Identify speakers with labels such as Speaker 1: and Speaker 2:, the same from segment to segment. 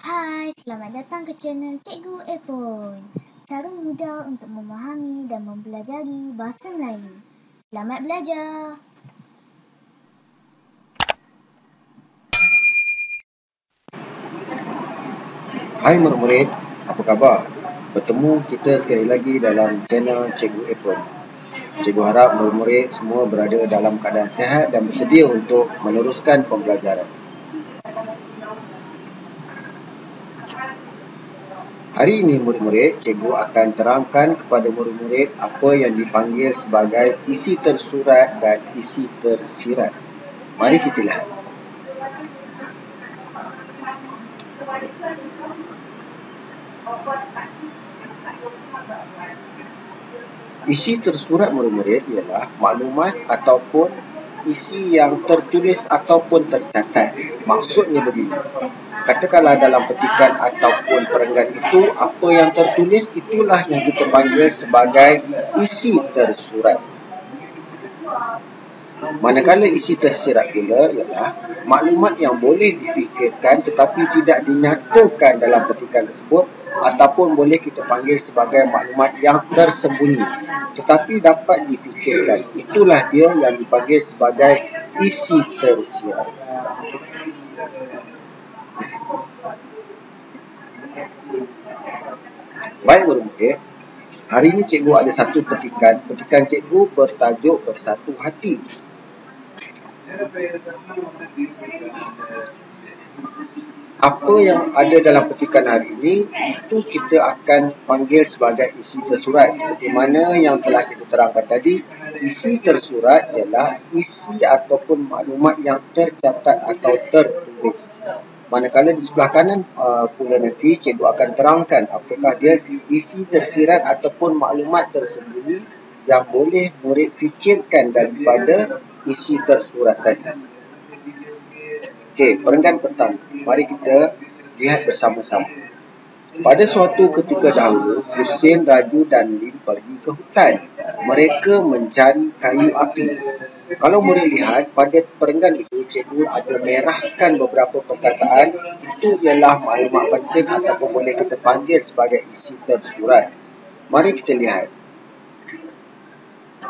Speaker 1: Hai, selamat datang ke channel Cikgu Epon. Cara mudah untuk memahami dan mempelajari bahasa Melayu. Selamat belajar.
Speaker 2: Hai murid-murid, apa khabar? Bertemu kita sekali lagi dalam channel Cikgu Epon. Cikgu harap murid-murid semua berada dalam keadaan sihat dan bersedia untuk meneruskan pembelajaran. Hari ini murid-murid, cikgu akan terangkan kepada murid-murid apa yang dipanggil sebagai isi tersurat dan isi tersirat. Mari kita lihat. Isi tersurat murid-murid ialah maklumat ataupun isi yang tertulis ataupun tercatat. Maksudnya begini. Katakanlah dalam petikan ataupun perenggan itu, apa yang tertulis itulah yang kita panggil sebagai isi tersurat. Manakala isi tersirat pula ialah maklumat yang boleh difikirkan tetapi tidak dinyatakan dalam petikan tersebut, ataupun boleh kita panggil sebagai maklumat yang tersembunyi tetapi dapat difikirkan. Itulah dia yang dipanggil sebagai isi tersirat. Baik murid-murid, hari ini cikgu ada satu petikan. Petikan cikgu bertajuk Bersatu Hati. Apa yang ada dalam petikan hari ini, itu kita akan panggil sebagai isi tersurat. Seperti mana yang telah cikgu terangkan tadi, isi tersurat ialah isi ataupun maklumat yang tercatat atau tertulis. Manakala di sebelah kanan pula nanti cikgu akan terangkan apakah dia isi tersirat ataupun maklumat tersembunyi yang boleh murid fikirkan daripada isi tersurat tadi. Okey, perenggan pertama. Mari kita lihat bersama-sama. Pada suatu ketika dahulu, Husin, Raju dan Lin pergi ke hutan. Mereka mencari kayu api. Kalau murid lihat pada perenggan itu, cikgu ada merahkan beberapa perkataan. Itu ialah maklumat penting ataupun boleh kita panggil sebagai isi tersurat. Mari kita lihat.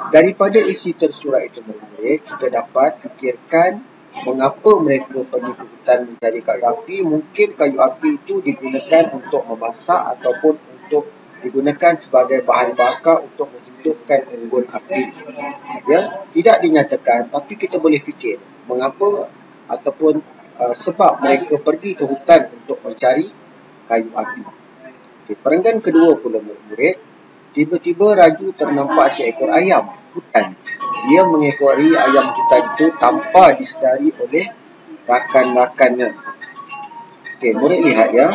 Speaker 2: Daripada isi tersurat itu murid, kita dapat fikirkan mengapa mereka pergi ke hutan mencari kayu api. Mungkin kayu api itu digunakan untuk memasak ataupun untuk digunakan sebagai bahan bakar untuk menghidupkan unggun api. Ya, tidak dinyatakan, tapi kita boleh fikir mengapa ataupun sebab mereka pergi ke hutan untuk mencari kayu api. Okay, perenggan kedua pula murid, tiba-tiba Raju ternampak seekor ayam hutan. Dia mengekori ayam hutan itu tanpa disedari oleh rakan-rakannya. Okey, murid lihat ya.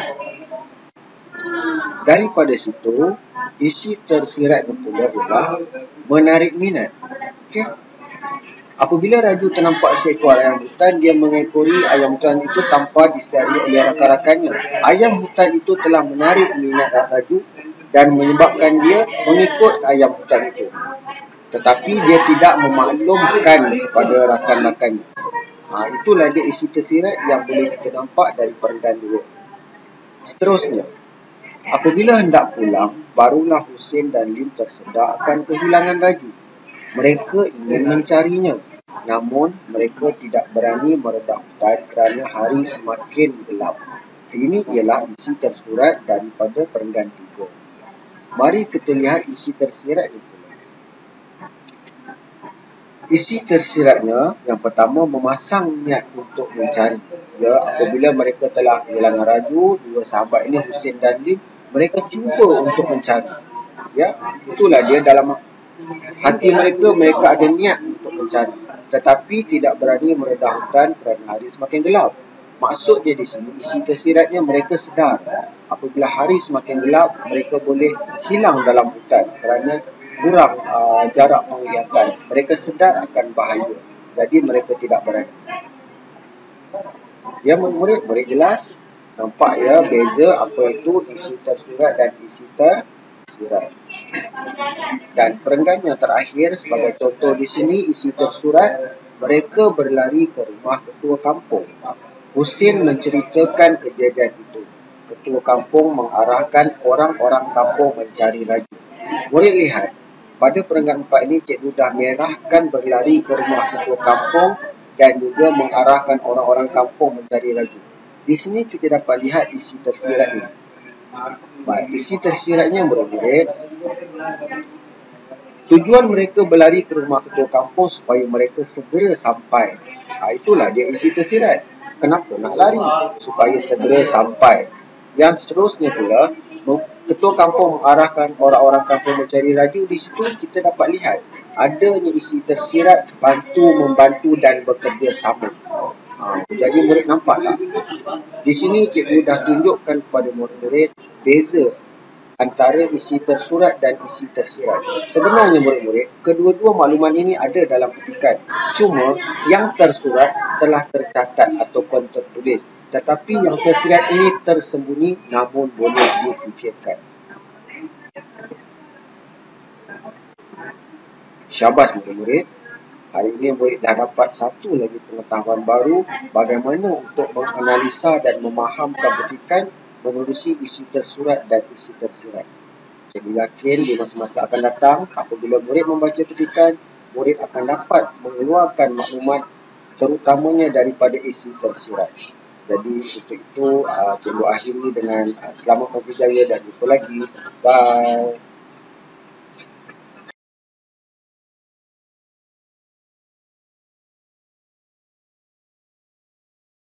Speaker 2: Daripada situ, isi tersiratnya pula ialah menarik minat. Okey. Apabila Raju ternampak seekor ayam hutan, dia mengekori ayam hutan itu tanpa disedari oleh rakan-rakannya. Ayam hutan itu telah menarik minat Raju dan menyebabkan dia mengikut ayam hutan itu. Tetapi dia tidak memaklumkan kepada rakan-rakannya. Itulah dia isi tersirat yang boleh kita nampak dari perenggan dua. Seterusnya, apabila hendak pulang, barulah Husin dan Lim tersedar akan kehilangan Raju. Mereka ingin mencarinya, namun mereka tidak berani meredah hutan kerana hari semakin gelap. Ini ialah isi tersurat daripada perenggan tiga. Mari kita lihat isi tersirat itu. Isi tersiratnya yang pertama memasang niat untuk mencari. Ya, apabila mereka telah kehilangan Raju, dua sahabat ini Husin dan Lim, mereka cuba untuk mencari. Ya, itulah dia dalam hati mereka, mereka ada niat untuk mencari, tetapi tidak berani meredah hutan kerana hari semakin gelap. Maksudnya di sini, isi tersiratnya mereka sedar apabila hari semakin gelap, mereka boleh hilang dalam hutan kerana kurang jarak penglihatan. Mereka sedar akan bahaya, jadi mereka tidak berani. Ya murid jelas? Nampak ya beza apa itu isi tersurat dan isi tersirat. Dan perenggan yang terakhir sebagai contoh di sini isi tersurat, mereka berlari ke rumah ketua kampung. Husin menceritakan kejadian itu. ketua kampung mengarahkan orang-orang kampung mencari raju. Murid lihat, pada perenggan 4 ini cikgu dah merahkan berlari ke rumah ketua kampung dan juga mengarahkan orang-orang kampung mencari raju. Di sini kita dapat lihat isi tersirat ini. Baik, isi tersiratnya murid-murid. Tujuan mereka berlari ke rumah ketua kampung supaya mereka segera sampai. Itulah dia isi tersirat. Kenapa nak lari? Supaya segera sampai. Yang seterusnya pula, ketua kampung mengarahkan orang-orang kampung mencari raju. Di situ kita dapat lihat adanya isi tersirat membantu dan bekerja sama. Jadi murid nampak tak? Di sini cikgu dah tunjukkan kepada murid-murid beza antara isi tersurat dan isi tersirat. Sebenarnya murid-murid, kedua-dua makluman ini ada dalam petikan. Cuma yang tersurat telah tercatat ataupun tertulis. Tetapi yang tersirat ini tersembunyi namun boleh difikirkan. Syabas murid-murid. Hari ini murid dah dapat satu lagi pengetahuan baru bagaimana untuk menganalisa dan memahamkan petikan menerusi isi tersurat dan isi tersirat. Jadi yakin di masa-masa akan datang, apabila murid membaca petikan, murid akan dapat mengeluarkan maklumat terutamanya daripada isi tersirat. Jadi untuk itu cikgu akhiri dengan selamat berjaya dan jumpa lagi. Bye.